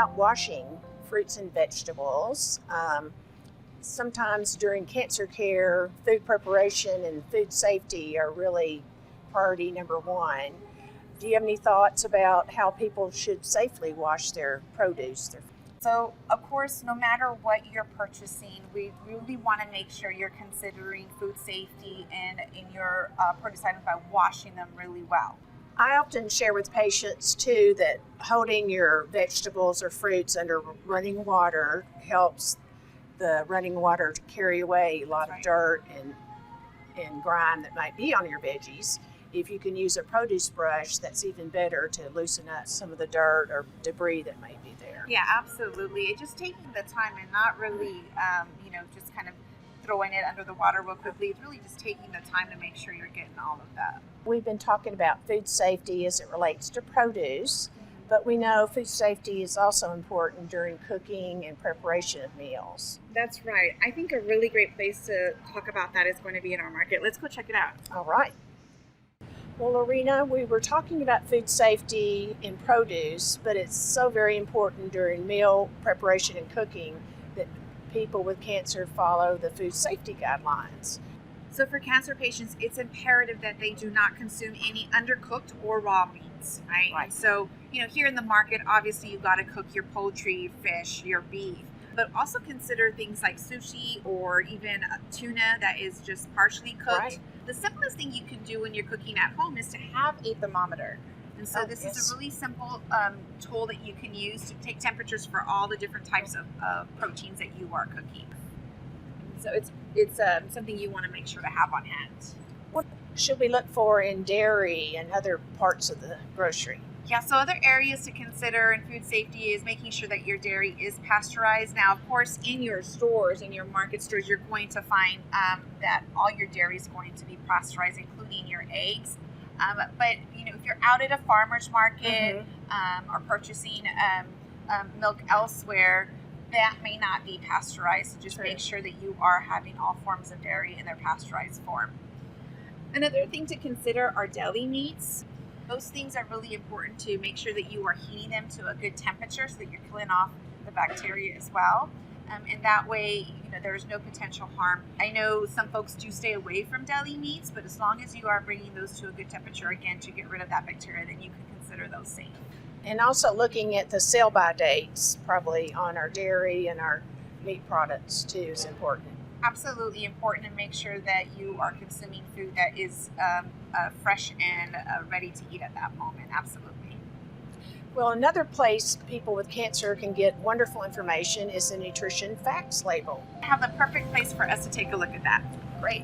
about washing fruits and vegetables. Sometimes during cancer care, food preparation and food safety are really priority number one. Do you have any thoughts about how people should safely wash their produce? So, of course, no matter what you're purchasing, we really want to make sure you're considering food safety and in your produce items by washing them really well. I often share with patients too that holding your vegetables or fruits under running water helps the running water to carry away a lot of dirt and grime that might be on your veggies. If you can use a produce brush, that's even better to loosen up some of the dirt or debris that may be there. Yeah, absolutely. It's just taking the time and not really, just kind of throwing it under the water real quickly. It's really just taking the time to make sure you're getting all of that. We've been talking about food safety as it relates to produce, but we know food safety is also important during cooking and preparation of meals. That's right. I think a really great place to talk about that is going to be in our market. Let's go check it out. All right. Well, Lorena, we were talking about food safety in produce, but it's so very important during meal preparation and cooking that people with cancer follow the food safety guidelines. So for cancer patients, it's imperative that they do not consume any undercooked or raw meats, right? Right. So, here in the market, obviously you've got to cook your poultry, fish, your beef, but also consider things like sushi or even tuna that is just partially cooked. Right. The simplest thing you can do when you're cooking at home is to have a thermometer. And so this is a really simple tool that you can use to take temperatures for all the different types of proteins that you are cooking. So it's something you want to make sure to have on hand. What should we look for in dairy and other parts of the grocery? Yeah, so other areas to consider in food safety is making sure that your dairy is pasteurized. Now, of course, in your stores, in your market stores, you're going to find that all your dairy is going to be pasteurized, including your eggs. But if you're out at a farmer's market or purchasing milk elsewhere, that may not be pasteurized. So just make sure that you are having all forms of dairy in their pasteurized form. Another thing to consider are deli meats. Those things are really important to make sure that you are heating them to a good temperature so that you're killing off the bacteria as well. And that way, there's no potential harm. I know some folks do stay away from deli meats, but as long as you are bringing those to a good temperature, again, to get rid of that bacteria, then you can consider those safe. And also looking at the sell-by dates, probably on our dairy and our meat products too, is important. Absolutely important, and make sure that you are consuming food that is fresh and ready to eat at that moment. Absolutely. Well, another place people with cancer can get wonderful information is the nutrition facts label. I have the perfect place for us to take a look at that. Great.